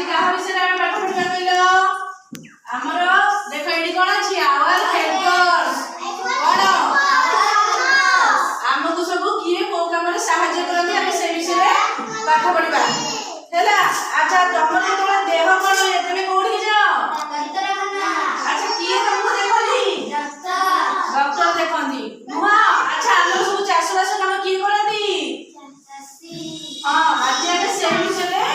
आज कहा विषय रे पाठ पढिबा कइलो हमर देखो एडी कोन अछि आवर हेल्पर्स कोन हमकु सब किए को काम रे सहायता करते हम से विषय रे पाठ पढिबा हैला। अच्छा तमर तोला देह कोन तमे कोडी जाओ डॉक्टरखाना। अच्छा किए तुमको देखली डॉक्टर देखंदी नुआ। अच्छा हम सब चाष बास काम किए करती हां आज हम से विषय रे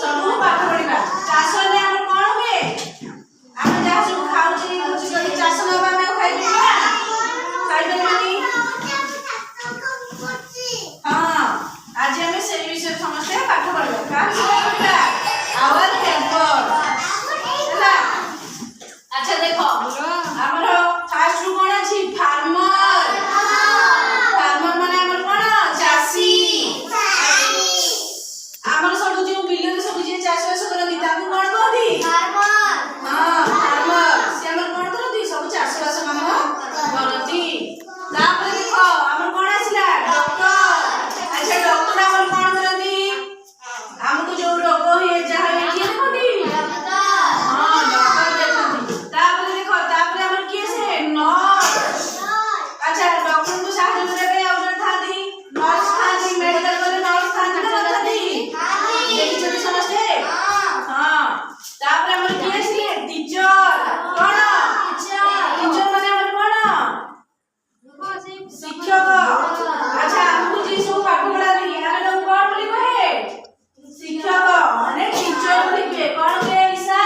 सब पाठ पढिबा। चाष रे हमर कोन हुए हम जा सब खाउची कुछ करी चाष न बा में खाइ दिया खाइ देनी हां आज हम से विषय समझते पाठ पढिबा। का विषय पढिबा आवर हेल्पर हैला। अच्छा देखो हमर फास्ट रु कोन अछि फार्मर। फार्मर माने हमर कोन चासी हमर सब जो बिल्ले सब जे चाष बास करती ताकू कोन कहती फार्मर। हां फार्मर से हमर कोन करती सब चाष बास काम करती। तापर देखो हमर कोन आसिला डॉक्टर। अच्छा डॉक्टर हमर कोन करती हमको जो रोग होए जहा किए देखती हां डॉक्टर देखती। तापर देखो तापर हमर किए से नर्स। अच्छा डॉक्टर को सहायता करे और थादी नर्स थादी मेडिकल करे नर्स थादी ना थादी देखि चली समझते हां। तापर हमर किए से टीचर कोन टीचर माने हमर कोन शिक्षक। अच्छा हमको जी सब पाठ पढ़ा दी हमें लोग कोन बोली कहे शिक्षक माने टीचर बोली के कोन के ईशा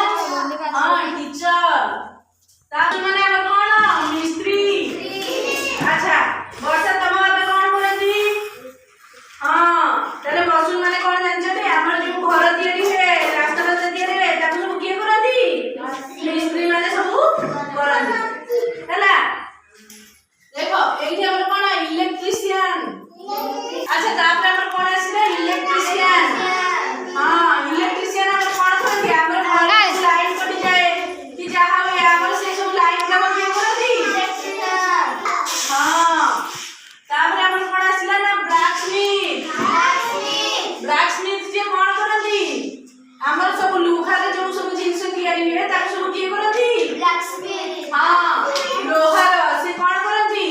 हां टीचर। तापर माने हमर कोन मिस्त्री। अच्छा वर्षा तमा पे कोन करती हां तले मौसम माने कोन जानछते हमर जो घर तियारी है रास्ता रास्ता तियारी है ताकू सब के करती मिस्त्री माने सब करती हैला। देखो एठी हमर कोन इलेक्ट्रिशियन। अच्छा तापर हमर कोन आसीले इलेक्ट्रिशियन हां इलेक्ट्रिशियन हमर कोन करती हमर घर लाइन कटि जाए कि जहा होय हमर से सब लाइन काम के करती हां। तापर हमर कोन आसीला ना ब्लैकस्मिथ। ब्लैकस्मिथ जे कोन करती हमर सब लोहा रे जो सब जिंस तैयारी है ताकू सब के करती ब्लैकस्मिथ हां लोहा से कोन करती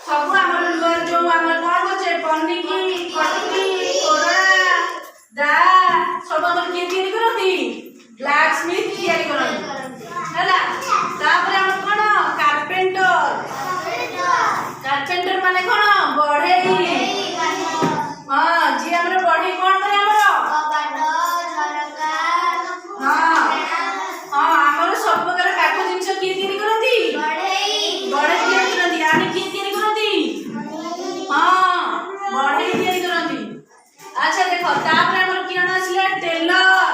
सब हमर लोहार जो हमर कोन होचे पन्नी की कटकी कोड़ा दा सब हमर के तैयारी करती ब्लैकस्मिथ तैयारी करती हैला। तापर हमर कोन कारपेंटर। कारपेंटर माने कोन बढ़ई हां जे हमर बढ़ई कोन करे हमर हां हां हमर सब प्रकार काठ जिंस के तैयारी करती बढ़ई तैयारी करती आनी के तैयारी करती हां बढ़ई तैयारी करती। अच्छा देखो तापर हमर किरण आसीला टेलर।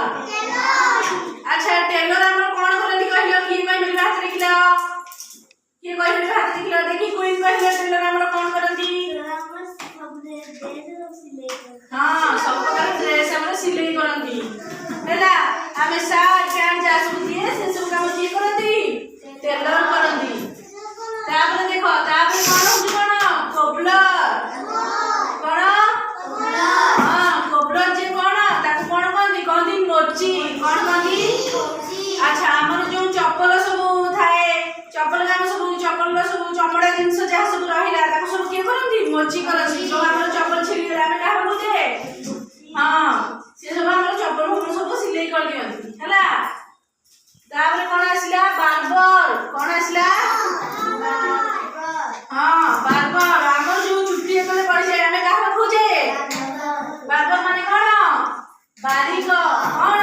अच्छा टेलर हमर कोन करती कहियो की कहि बात लिखला के कहि बात लिखला देखि कोई कहियो टेलर हमर कोन करती हां सब प्रकार ड्रेस हमर सिलाई करती हैला। हमें शर्ट पैंट जा सब दिए से सब काम की करती टेलर करती। तापर देखो तापर कोन होची कोन कोबलर कोन हां कोबलर जे कोन ताको कोन कहती मोची कोन कहती। अच्छा हमर जो चप्पल सब थाए चप्पल काम सब चप्पल सब चमड़ा जिंस जा सब रहिला ताको सब के करती मोची करती। जो हमर चप्पल छिली गेला हमें का बोलते हां से सब हमर चप्पल हम सब सिलाई कर दियंती हैला। तापर कोन आसीला बार्बर। कोन आसीला हां बार्बर हमर जो चुट्टी तले पड़ी जाय हमें का खोजे बार्बर माने कोन बारीक कोन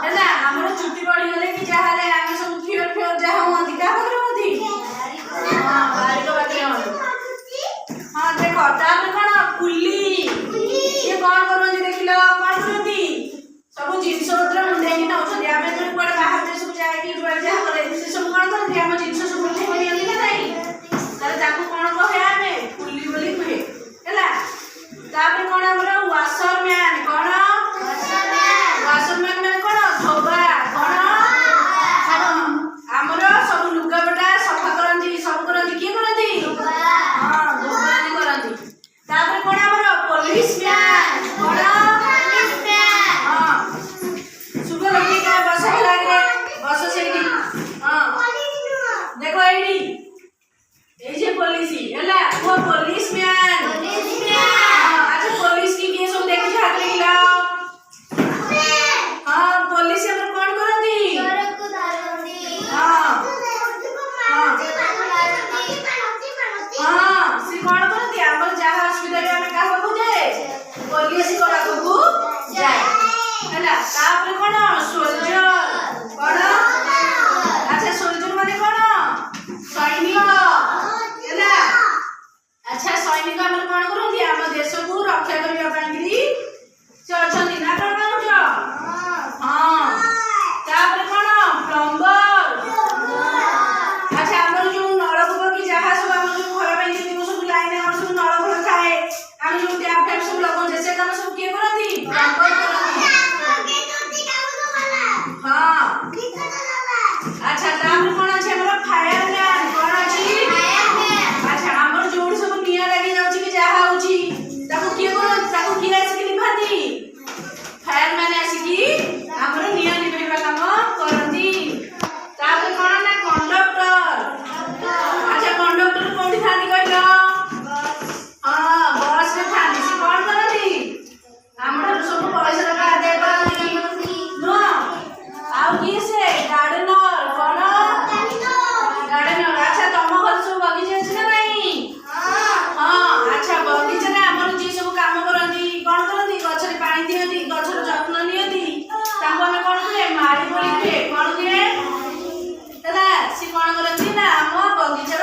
हैला। हमर चुट्टी पड़ी गेले कि जाहाले हम सब फिर जहा होती का बकरे होती हां बारीक बकरे होती हां। देखो तापर कोन कुल्ली ये कोन करती देखिलो कोन करती सब जिंस उतर मुंडे कि नउछती हमें तो कोड बाहर से सब जाए कि रुआ जा करे से सब कोन करती हम जिंस सब उठे करी आली ना नहीं तारे ताकू कोन कहे हमें कुल्ली बोली कहे हैला। तापर कोन हमर वाशरमैन कोन वाशरमैन माने कोन धोबा कोन हमर सब लुगा बटा सफा करती सब करती के करती हां धोबा करती। तापर कोन हमर पुलिसमैन कोन ତାପରେ କଣ ସୋଲଜର କଣ ଆଚ୍ଛା ସୋଲଜର ମାନେ କଣ ସୈନିକ ହେଲା ଆଚ୍ଛା ସୈନିକ ଆମର କଣ କରନ୍ତି ଆମ ଦେଶକୁ ରକ୍ଷା କରିବା ପାଇଁ ସେ ଅଛନ୍ତି ନା କଣ କହୁଛ ହଁ ତାପରେ କଣ ପ୍ଲମ୍ବର ଆଚ୍ଛା ଆମର ଯୋଉ ନଳକୂପ କି ଯାହା ସବୁ ଆମର ଯୋଉ ଘର ପାଇଁ ଯେତିକି ସବୁ ଲାଇନ ଆମର ସବୁ ନଳକୂପ ଥାଏ ଆମେ ଯୋଉ ଟ୍ୟାପ ଫ୍ୟାପ ସବୁ ଲଗାଉଛେ ସେ କାମ ସବୁ କିଏ କରନ୍ତି ପ୍ଲମ୍ବର କରନ୍ତି ହଁ ଆଚ୍ଛା ତାପରେ କଣ ଅଛି ଆମର ଫାୟାରମ୍ୟାନ କଣ ଅଛି ଆଚ୍ଛା ଆମର ଯୋଉଠି ସବୁ ନିଆଁ ଲାଗି ଯାଉଛି କି ଯାହା ହଉଛି ତାକୁ କିଏ କରନ୍ତି ତାକୁ କିଏ ଆସିକି ନିଭାନ୍ତି ଫାୟାରମ୍ୟାନ ଆସିକି ଆମର ନିଆଁ ଲିଭେଇବା କାମ କରନ୍ତି ତାପରେ କଣ ନା କଣ୍ଡକ୍ଟର ଆଚ୍ଛା କଣ୍ଡକ୍ଟର କୋଉଠି ଥାନ୍ତି କହିଲ ହଁ ବସ ରେ ଥାନ୍ତି ସେ କଣ କରନ୍ତି ଆମର ସବୁ ପଇସା ଟଙ୍କା ଆଦାୟ କରନ୍ତି ନୁହଁ ଆଉ କିଏ ସେ ଗାର୍ଡେନର କଣ ଗାର୍ଡେନର ଆଚ୍ଛା ତମ ଘରେ ସବୁ ବଗିଚା ଅଛି ନା ନାହିଁ ହଁ ଆଚ୍ଛା ବଗିଚାରେ ଆମର ଯିଏ ସବୁ କାମ କରନ୍ତି କଣ କରନ୍ତି ଗଛରେ ପାଣି ଦିଅନ୍ତି ଗଛର ଯତ୍ନ ନିଅନ୍ତି ତାଙ୍କୁ ଆମେ କଣ କୁହେ ମାଳି ବୋଲି କୁହେ କଣ କୁହେ ହେଲା ସେ କଣ କରନ୍ତି ନା ଆମ ବଗିଚା